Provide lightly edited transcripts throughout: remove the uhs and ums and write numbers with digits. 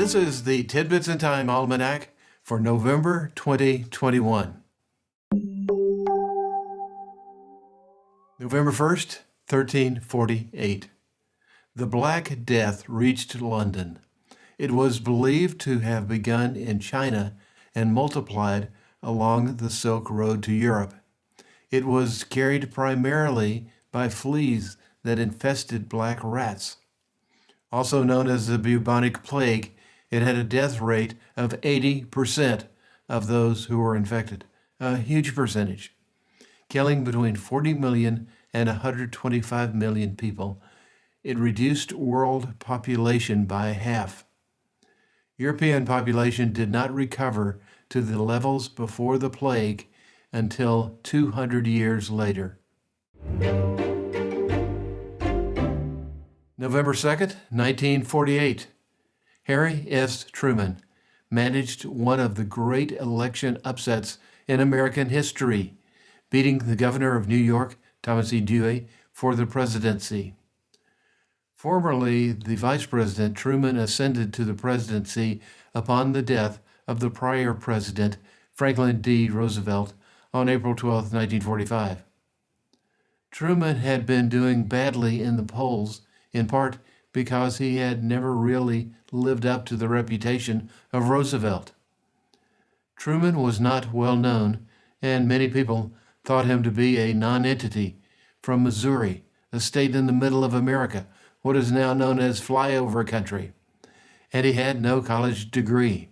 This is the Tidbits in Time Almanac for November 2021. November 1st, 1348. The Black Death reached London. It was believed to have begun in China and multiplied along the Silk Road to Europe. It was carried primarily by fleas that infested black rats. Also known as the bubonic plague, it had a death rate of 80% of those who were infected, a huge percentage, killing between 40 million and 125 million people. It reduced world population by half. European population did not recover to the levels before the plague until 200 years later. November 2nd, 1948. Harry S. Truman managed one of the great election upsets in American history, beating the governor of New York, Thomas E. Dewey, for the presidency. Formerly the vice president, Truman ascended to the presidency upon the death of the prior president, Franklin D. Roosevelt, on April 12, 1945. Truman had been doing badly in the polls, in part because he had never really lived up to the reputation of Roosevelt. Truman was not well known, and many people thought him to be a nonentity from Missouri, a state in the middle of America, what is now known as flyover country, and he had no college degree.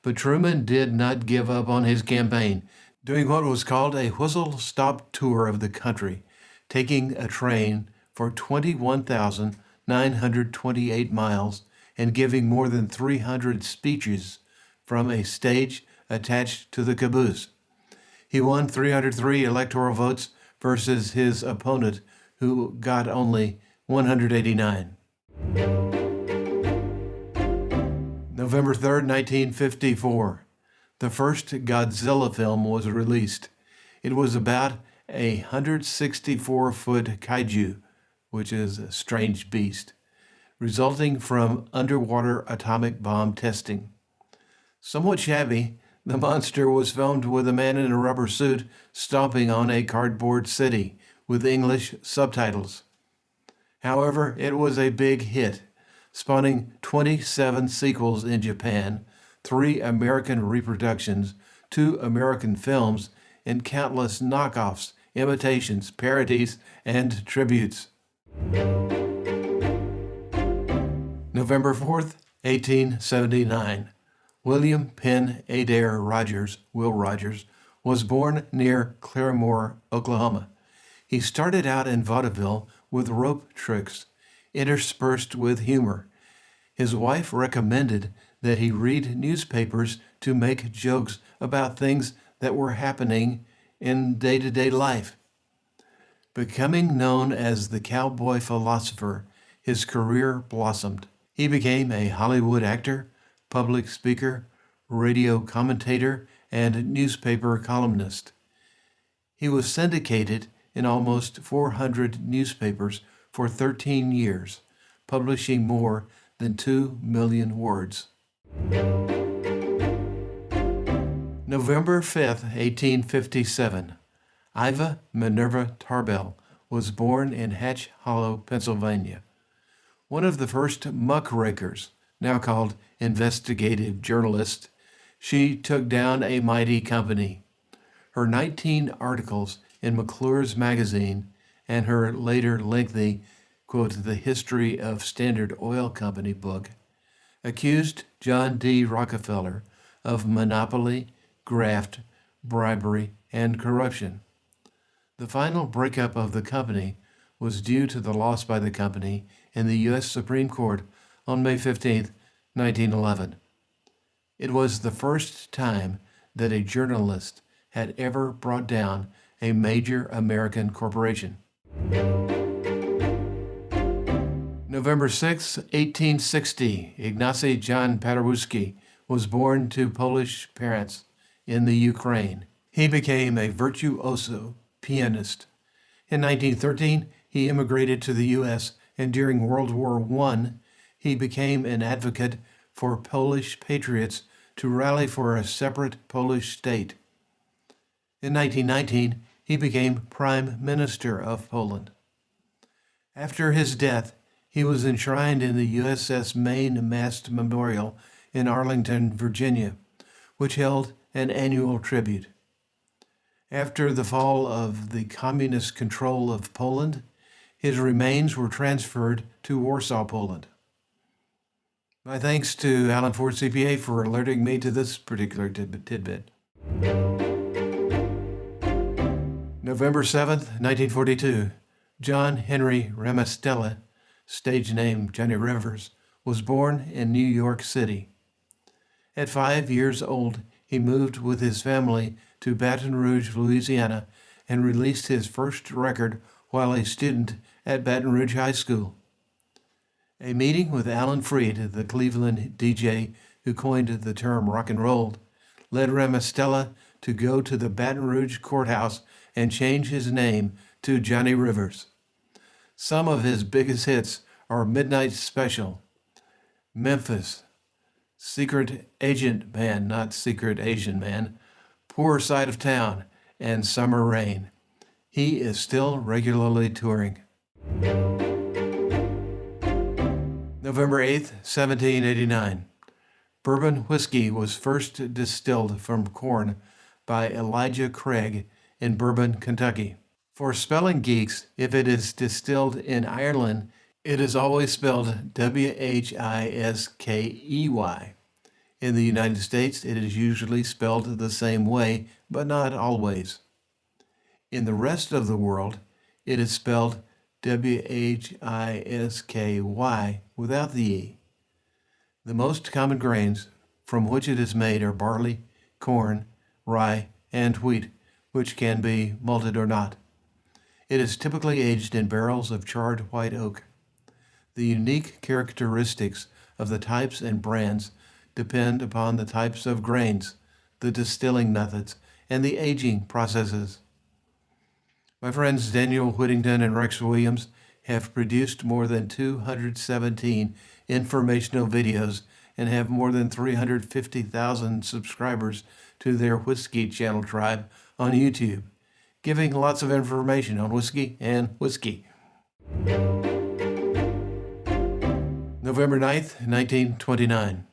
But Truman did not give up on his campaign, doing what was called a whistle-stop tour of the country, taking a train for 21,928 miles and giving more than 300 speeches from a stage attached to the caboose. He won 303 electoral votes versus his opponent, who got only 189. November 3rd, 1954. The first Godzilla film was released. It was about a 164-foot kaiju, which is a strange beast, resulting from underwater atomic bomb testing. Somewhat shabby, the monster was filmed with a man in a rubber suit stomping on a cardboard city with English subtitles. However, it was a big hit, spawning 27 sequels in Japan, 3 American reproductions, 2 American films, and countless knockoffs, imitations, parodies, and tributes. November 4th, 1879. William Penn Adair Rogers, Will Rogers, was born near Claremore, Oklahoma. He started out in vaudeville with rope tricks, interspersed with humor. His wife recommended that he read newspapers to make jokes about things that were happening in day-to-day life. Becoming known as the cowboy philosopher, his career blossomed. He became a Hollywood actor, public speaker, radio commentator, and newspaper columnist. He was syndicated in almost 400 newspapers for 13 years, publishing more than 2 million words. November 5th, 1857. Iva Minerva Tarbell was born in Hatch Hollow, Pennsylvania. One of the first muckrakers, now called investigative journalists, she took down a mighty company. Her 19 articles in McClure's magazine and her later lengthy, quote, The History of Standard Oil Company book, accused John D. Rockefeller of monopoly, graft, bribery, and corruption. The final breakup of the company was due to the loss by the company in the U.S. Supreme Court on May 15, 1911. It was the first time that a journalist had ever brought down a major American corporation. November 6, 1860, Ignacy John Paderewski was born to Polish parents in the Ukraine. He became a virtuoso pianist. In 1913, he immigrated to the U.S., and during World War I, he became an advocate for Polish patriots to rally for a separate Polish state. In 1919, he became Prime Minister of Poland. After his death, he was enshrined in the USS Maine Mast Memorial in Arlington, Virginia, which held an annual tribute. After the fall of the communist control of Poland, his remains were transferred to Warsaw, Poland. My thanks to Alan Ford CPA for alerting me to this particular tidbit. November 7th, 1942, John Henry Ramus, stage name Johnny Rivers, was born in New York City. At 5 years old, he moved with his family to Baton Rouge, Louisiana, and released his first record while a student at Baton Rouge High School. A meeting with Alan Freed, the Cleveland DJ who coined the term rock and roll, led Ramus to go to the Baton Rouge courthouse and change his name to Johnny Rivers. Some of his biggest hits are Midnight Special, Memphis, Secret Agent Man, not Secret Asian Man, Poor Side of Town, and Summer Rain. He is still regularly touring. November 8th, 1789. Bourbon whiskey was first distilled from corn by Elijah Craig in Bourbon, Kentucky. For spelling geeks, if it is distilled in Ireland, it is always spelled Whiskey. In the United States, it is usually spelled the same way, but not always. In the rest of the world, it is spelled Whisky without the E. The most common grains from which it is made are barley, corn, rye, and wheat, which can be malted or not. It is typically aged in barrels of charred white oak. The unique characteristics of the types and brands depend upon the types of grains, the distilling methods, and the aging processes. My friends Daniel Whittington and Rex Williams have produced more than 217 informational videos and have more than 350,000 subscribers to their Whiskey Channel tribe on YouTube, giving lots of information on whiskey and whiskey. November 9th, 1929.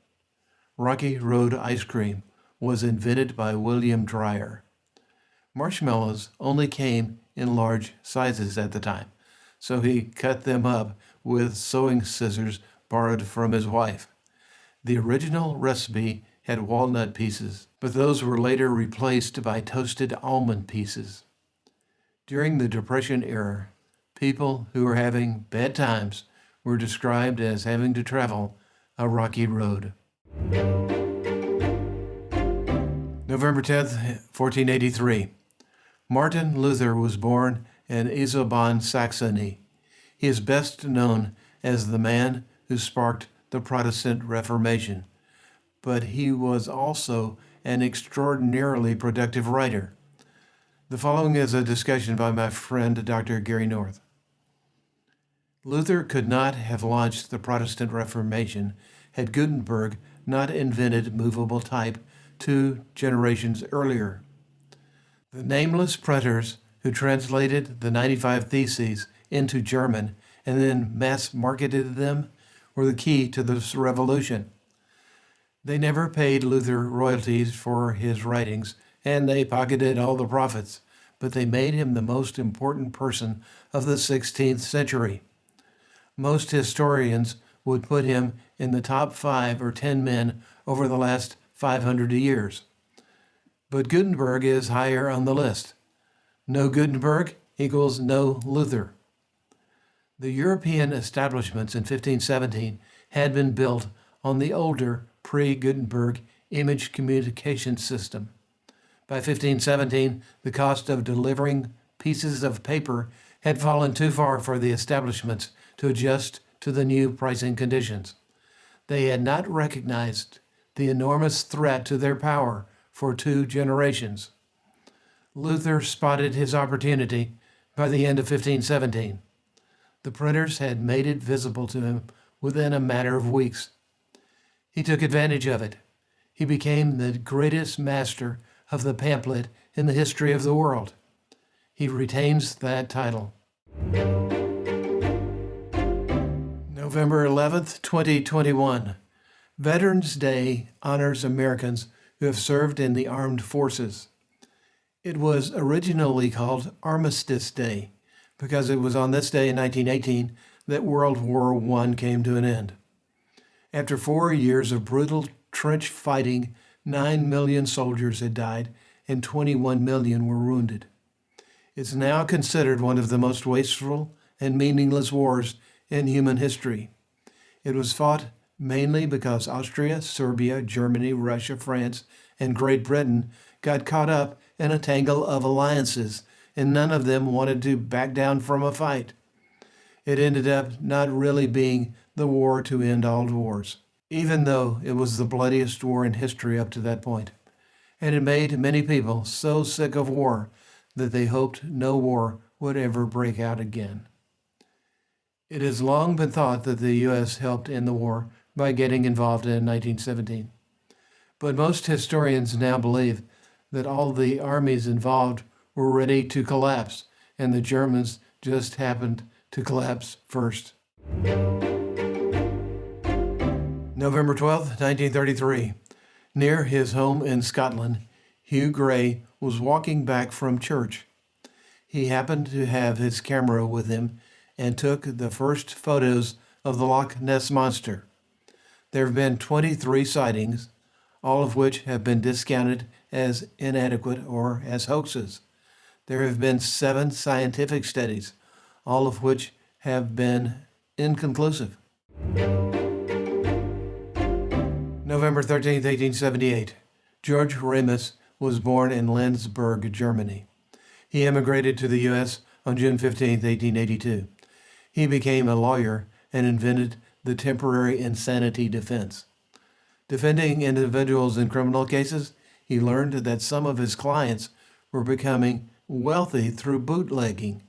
Rocky Road ice cream was invented by William Dreyer. Marshmallows only came in large sizes at the time, so he cut them up with sewing scissors borrowed from his wife. The original recipe had walnut pieces, but those were later replaced by toasted almond pieces. During the Depression era, people who were having bad times were described as having to travel a rocky road. November 10th, 1483. Martin Luther was born in Eisleben, Saxony. He is best known as the man who sparked the Protestant Reformation, but he was also an extraordinarily productive writer. The following is a discussion by my friend Dr. Gary North. Luther could not have launched the Protestant Reformation had Gutenberg not invented movable type 2 generations earlier. The nameless printers who translated the 95 Theses into German and then mass-marketed them were the key to this revolution. They never paid Luther royalties for his writings, and they pocketed all the profits, but they made him the most important person of the 16th century. Most historians would put him in the top 5 or 10 men over the last 500 years. But Gutenberg is higher on the list. No Gutenberg equals no Luther. The European establishments in 1517 had been built on the older pre-Gutenberg image communication system. By 1517, the cost of delivering pieces of paper had fallen too far for the establishments to adjust to the new pricing conditions. They had not recognized the enormous threat to their power for 2 generations. Luther spotted his opportunity by the end of 1517. The printers had made it visible to him within a matter of weeks. He took advantage of it. He became the greatest master of the pamphlet in the history of the world. He retains that title. November 11th, 2021. Veterans Day honors Americans who have served in the armed forces. It was originally called Armistice Day because it was on this day in 1918 that World War I came to an end. After 4 years of brutal trench fighting, 9 million soldiers had died and 21 million were wounded. It's now considered one of the most wasteful and meaningless wars in human history. It was fought mainly because Austria, Serbia, Germany, Russia, France, and Great Britain got caught up in a tangle of alliances, and none of them wanted to back down from a fight. It ended up not really being the war to end all wars, even though it was the bloodiest war in history up to that point. And it made many people so sick of war that they hoped no war would ever break out again. It has long been thought that the U.S. helped end the war by getting involved in 1917. But most historians now believe that all the armies involved were ready to collapse, and the Germans just happened to collapse first. November 12, 1933. Near his home in Scotland, Hugh Gray was walking back from church. He happened to have his camera with him and took the first photos of the Loch Ness monster. There have been 23 sightings, all of which have been discounted as inadequate or as hoaxes. There have been 7 scientific studies, all of which have been inconclusive. November 13, 1878. George Ramus was born in Landsberg, Germany. He emigrated to the U.S. on June 15, 1882. He became a lawyer and invented the temporary insanity defense. Defending individuals in criminal cases, he learned that some of his clients were becoming wealthy through bootlegging.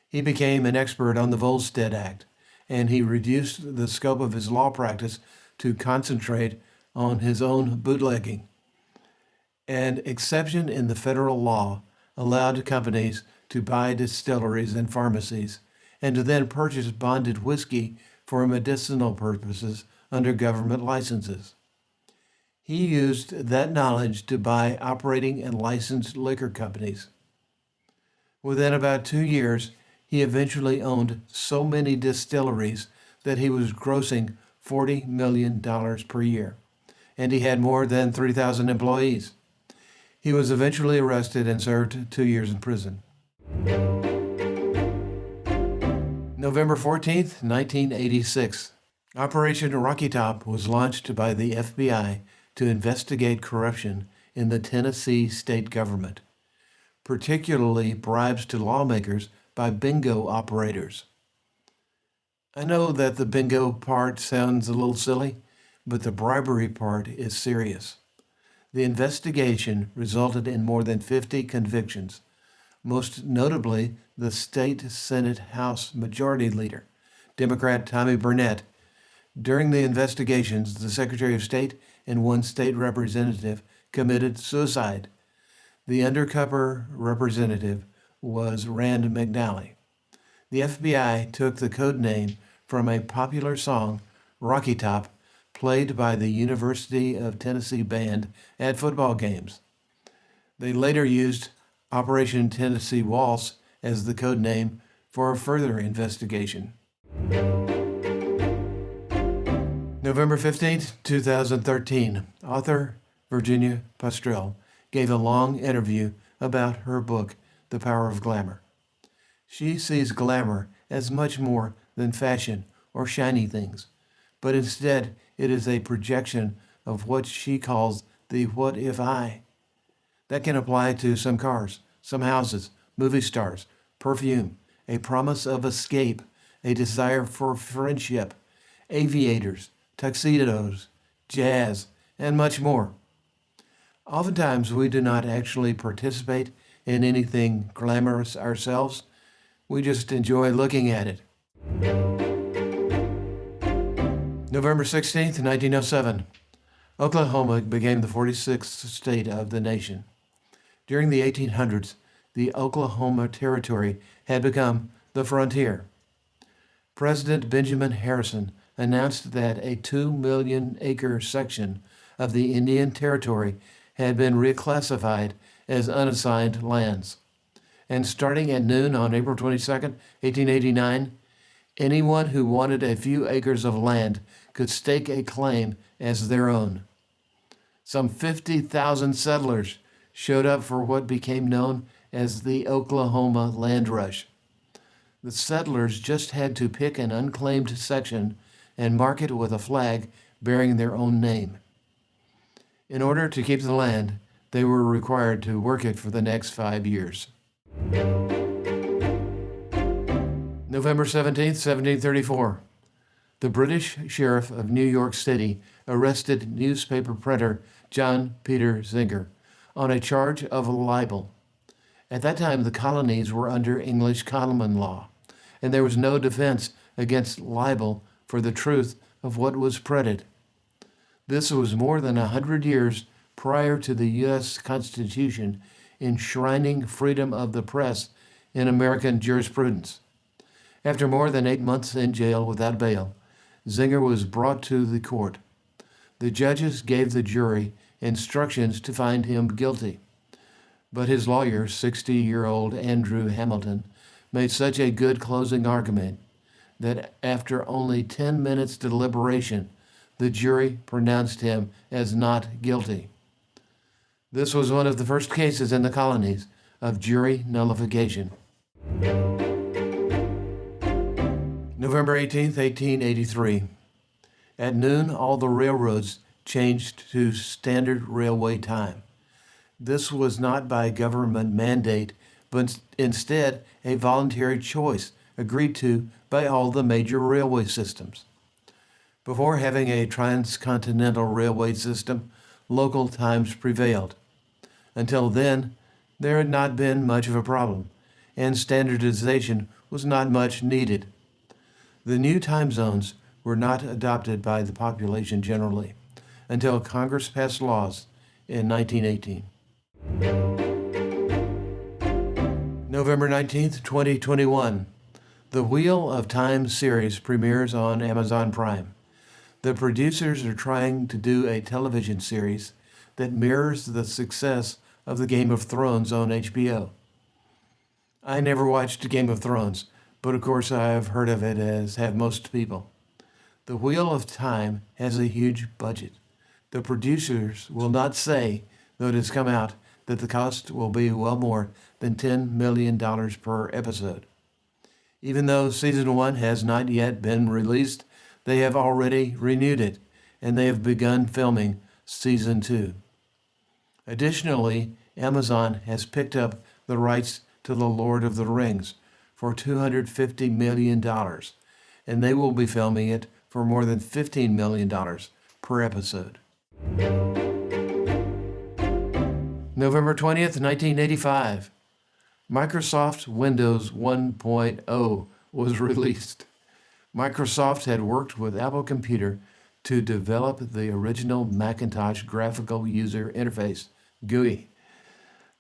He became an expert on the Volstead Act, and he reduced the scope of his law practice to concentrate on his own bootlegging. An exception in the federal law allowed companies to buy distilleries and pharmacies and to then purchase bonded whiskey for medicinal purposes under government licenses. He used that knowledge to buy operating and licensed liquor companies. Within about 2 years, he eventually owned so many distilleries that he was grossing $40 million per year, and he had more than 3,000 employees. He was eventually arrested and served 2 years in prison. November 14th, 1986. Operation Rocky Top was launched by the FBI to investigate corruption in the Tennessee state government, particularly bribes to lawmakers by bingo operators. I know that the bingo part sounds a little silly, but the bribery part is serious. The investigation resulted in more than 50 convictions, most notably the state Senate House Majority Leader, Democrat Tommy Burnett. During the investigations, the Secretary of State and one state representative committed suicide. The undercover representative was Rand McNally. The FBI took the code name from a popular song, Rocky Top, played by the University of Tennessee Band at football games. They later used Operation Tennessee Waltz as the code name for a further investigation. November 15, 2013, author Virginia Pastrell gave a long interview about her book, The Power of Glamour. She sees glamour as much more than fashion or shiny things, but instead it is a projection of what she calls the what if I. That can apply to some cars, some houses, movie stars, perfume, a promise of escape, a desire for friendship, aviators, tuxedos, jazz, and much more. Oftentimes we do not actually participate in anything glamorous ourselves. We just enjoy looking at it. November 16th, 1907. Oklahoma became the 46th state of the nation. During the 1800s, the Oklahoma Territory had become the frontier. President Benjamin Harrison announced that a 2 million acre section of the Indian Territory had been reclassified as unassigned lands. And starting at noon on April 22nd, 1889, anyone who wanted a few acres of land could stake a claim as their own. Some 50,000 settlers showed up for what became known as the Oklahoma Land Rush. The settlers just had to pick an unclaimed section and mark it with a flag bearing their own name. In order to keep the land, they were required to work it for the next 5 years. November 17th, 1734. The British sheriff of New York City arrested newspaper printer John Peter Zenger on a charge of libel. At that time, the colonies were under English common law, and there was no defense against libel for the truth of what was printed. This was more than 100 years prior to the U.S. Constitution enshrining freedom of the press in American jurisprudence. After more than 8 months in jail without bail, Zenger was brought to the court. The judges gave the jury instructions to find him guilty, but his lawyer, 60-year-old Andrew Hamilton, made such a good closing argument that after only 10 minutes deliberation, the jury pronounced him as not guilty. This was one of the first cases in the colonies of jury nullification. November 18th, 1883. At noon, all the railroads changed to standard railway time. This was not by government mandate, but instead a voluntary choice agreed to by all the major railway systems. Before having a transcontinental railway system, local times prevailed. Until then, there had not been much of a problem, and standardization was not much needed. The new time zones were not adopted by the population generally until Congress passed laws in 1918. November 19th, 2021. The Wheel of Time series premieres on Amazon Prime. The producers are trying to do a television series that mirrors the success of the Game of Thrones on HBO. I never watched Game of Thrones, but of course I've heard of it, as have most people. The Wheel of Time has a huge budget. The producers will not say, though it has come out, that the cost will be well more than $10 million per episode. Even though Season 1 has not yet been released, they have already renewed it, and they have begun filming Season 2. Additionally, Amazon has picked up the rights to The Lord of the Rings for $250 million, and they will be filming it for more than $15 million per episode. November 20th, 1985. Microsoft Windows 1.0 was released. Microsoft had worked with Apple Computer to develop the original Macintosh graphical user interface, GUI.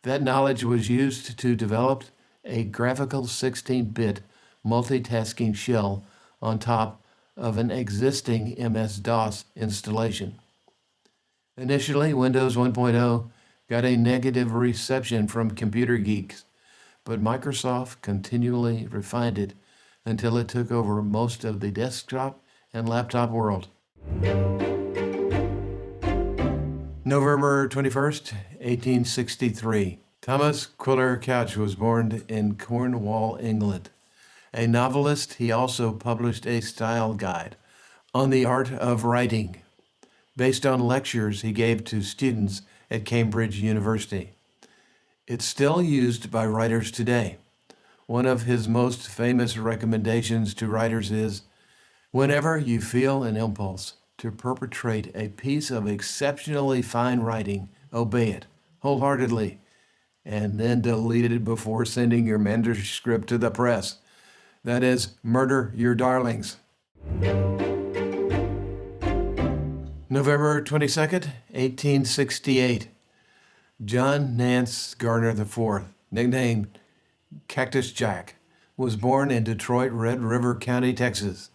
That knowledge was used to develop a graphical 16-bit multitasking shell on top of an existing MS-DOS installation. Initially, Windows 1.0 got a negative reception from computer geeks, but Microsoft continually refined it until it took over most of the desktop and laptop world. November 21st, 1863. Thomas Quiller Couch was born in Cornwall, England. A novelist, he also published a style guide on the art of writing, based on lectures he gave to students at Cambridge University. It's still used by writers today. One of his most famous recommendations to writers is, whenever you feel an impulse to perpetrate a piece of exceptionally fine writing, obey it wholeheartedly, and then delete it before sending your manuscript to the press. That is, murder your darlings. November 22nd, 1868. John Nance Garner IV, nicknamed Cactus Jack, was born in Detroit, Red River County, Texas.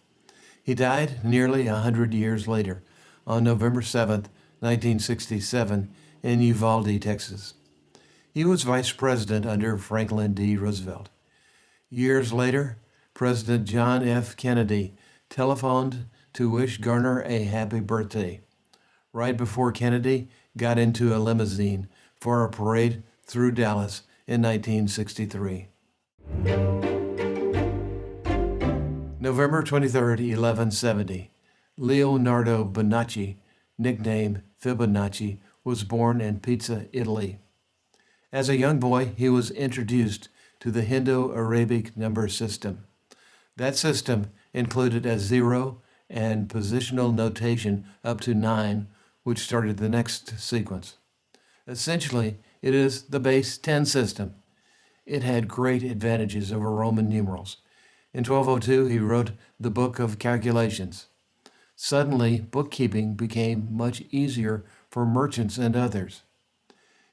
He died nearly 100 years later, on November 7th, 1967, in Uvalde, Texas. He was vice president under Franklin D. Roosevelt. Years later, President John F. Kennedy telephoned to wish Garner a happy birthday, right before Kennedy got into a limousine for a parade through Dallas in 1963. November 23rd, 1170. Leonardo Bonacci, nicknamed Fibonacci, was born in Pisa, Italy. As a young boy, he was introduced to the Indo-Arabic number system. That system included a 0 and positional notation up to 9, which started the next sequence. Essentially, it is the base 10 system. It had great advantages over Roman numerals. In 1202, he wrote the Book of Calculations. Suddenly, bookkeeping became much easier for merchants and others.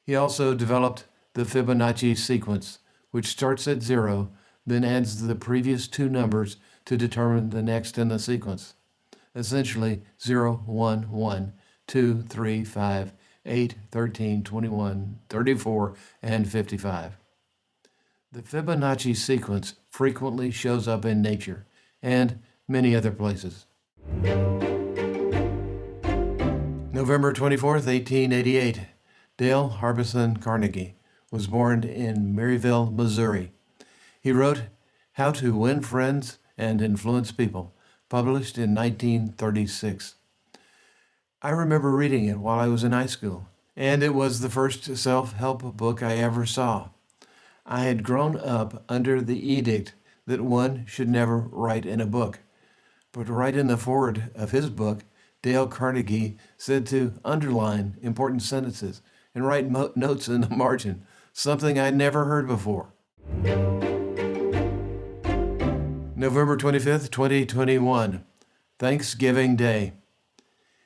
He also developed the Fibonacci sequence, which starts at 0, then adds the previous two numbers to determine the next in the sequence. Essentially, 0, 1, 1, 2, 3, 5, 8, 13, 21, 34, and 55. The Fibonacci sequence frequently shows up in nature and many other places. November 24th, 1888. Dale Harbison Carnegie was born in Maryville, Missouri. He wrote How to Win Friends and Influence People, published in 1936. I remember reading it while I was in high school, and it was the first self-help book I ever saw. I had grown up under the edict that one should never write in a book. But right in the foreword of his book, Dale Carnegie said to underline important sentences and write notes in the margin, something I'd never heard before. November 25th, 2021, Thanksgiving Day.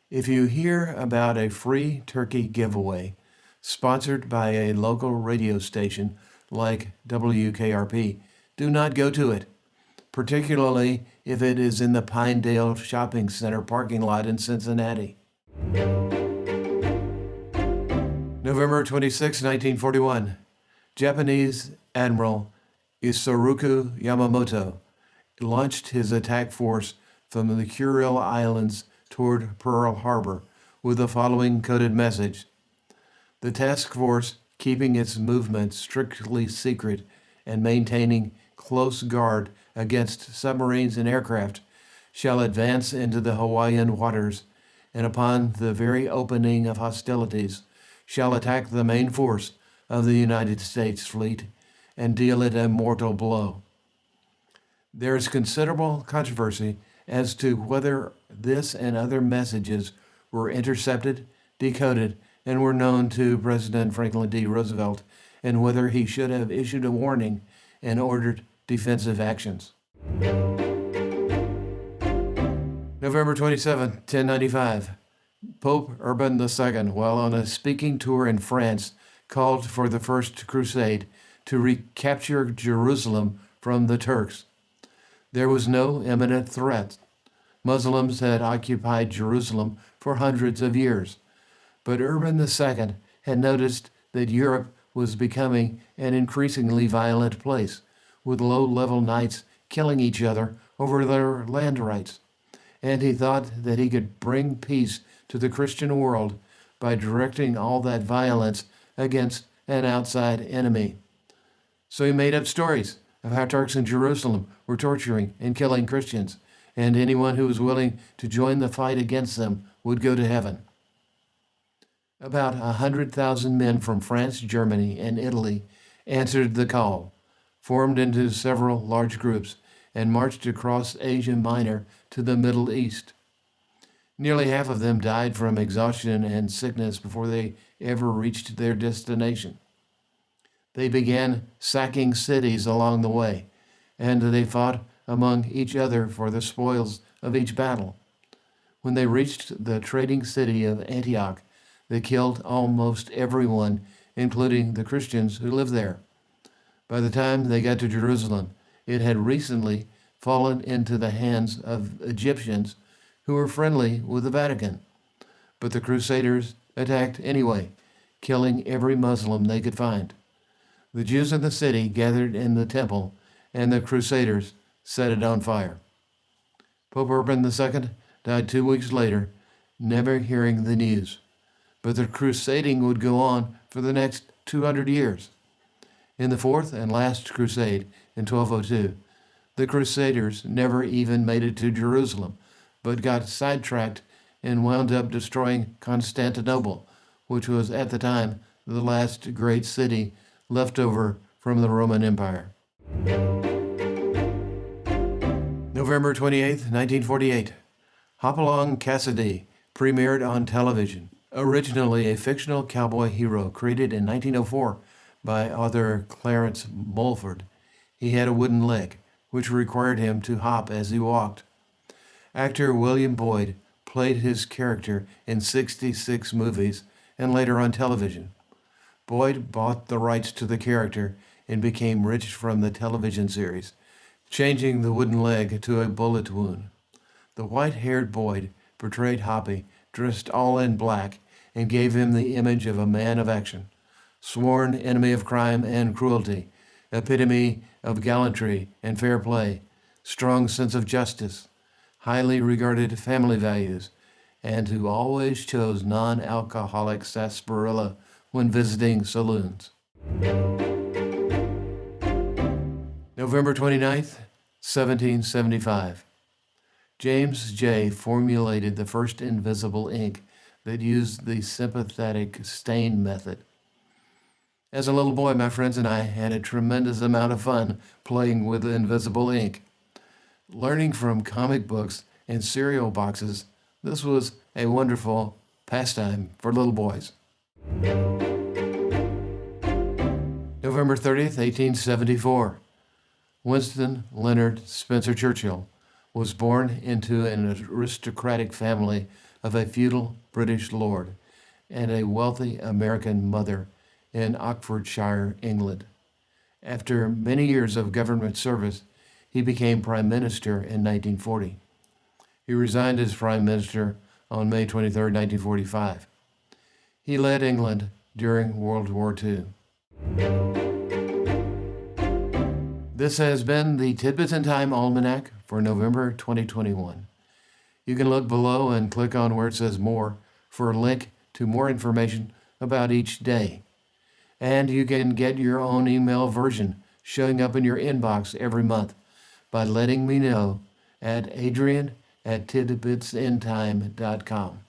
If you hear about a free turkey giveaway sponsored by a local radio station like WKRP, do not go to it, particularly if it is in the Pinedale Shopping Center parking lot in Cincinnati. November 26, 1941. Japanese Admiral Isoroku Yamamoto launched his attack force from the Kuril Islands toward Pearl Harbor with the following coded message. The task force, keeping its movements strictly secret and maintaining close guard against submarines and aircraft, shall advance into the Hawaiian waters, and upon the very opening of hostilities, shall attack the main force of the United States fleet and deal it a mortal blow. There is considerable controversy as to whether this and other messages were intercepted, decoded, and were known to President Franklin D. Roosevelt, and whether he should have issued a warning and ordered defensive actions. November 27, 1095. Pope Urban II, while on a speaking tour in France, called for the First Crusade to recapture Jerusalem from the Turks. There was no imminent threat. Muslims had occupied Jerusalem for hundreds of years, but Urban II had noticed that Europe was becoming an increasingly violent place, with low-level knights killing each other over their land rights, and he thought that he could bring peace to the Christian world by directing all that violence against an outside enemy. So he made up stories of how Turks in Jerusalem were torturing and killing Christians, and anyone who was willing to join the fight against them would go to heaven. About 100,000 men from France, Germany, and Italy answered the call, formed into several large groups, and marched across Asia Minor to the Middle East. Nearly half of them died from exhaustion and sickness before they ever reached their destination. They began sacking cities along the way, and they fought among each other for the spoils of each battle. When they reached the trading city of Antioch, they killed almost everyone, including the Christians who lived there. By the time they got to Jerusalem, it had recently fallen into the hands of Egyptians who were friendly with the Vatican. But the Crusaders attacked anyway, killing every Muslim they could find. The Jews in the city gathered in the temple, and the Crusaders set it on fire. Pope Urban II died 2 weeks later, never hearing the news. But the crusading would go on for the next 200 years. In the Fourth and Last Crusade in 1202, the Crusaders never even made it to Jerusalem, but got sidetracked and wound up destroying Constantinople, which was at the time the last great city left over from the Roman Empire. November 28, 1948. Hopalong Cassidy premiered on television. Originally a fictional cowboy hero created in 1904 by author Clarence Mulford, he had a wooden leg, which required him to hop as he walked. Actor William Boyd played his character in 66 movies and later on television. Boyd bought the rights to the character and became rich from the television series, changing the wooden leg to a bullet wound. The white-haired Boyd portrayed Hoppy dressed all in black and gave him the image of a man of action, sworn enemy of crime and cruelty, epitome of gallantry and fair play, strong sense of justice, highly regarded family values, and who always chose non-alcoholic sarsaparilla when visiting saloons. November 29th, 1775. James J. formulated the first invisible ink that used the sympathetic stain method. As a little boy, my friends and I had a tremendous amount of fun playing with invisible ink. Learning from comic books and cereal boxes, this was a wonderful pastime for little boys. November 30th, 1874. Winston Leonard Spencer Churchill was born into an aristocratic family of a feudal British lord and a wealthy American mother in Oxfordshire, England. After many years of government service, he became Prime Minister in 1940. He resigned as Prime Minister on May 23, 1945. He led England during World War II. This has been the Tidbits in Time Almanac for November 2021. You can look below and click on where it says More for a link to more information about each day. And you can get your own email version showing up in your inbox every month by letting me know at adrian@tidbitsintime.com.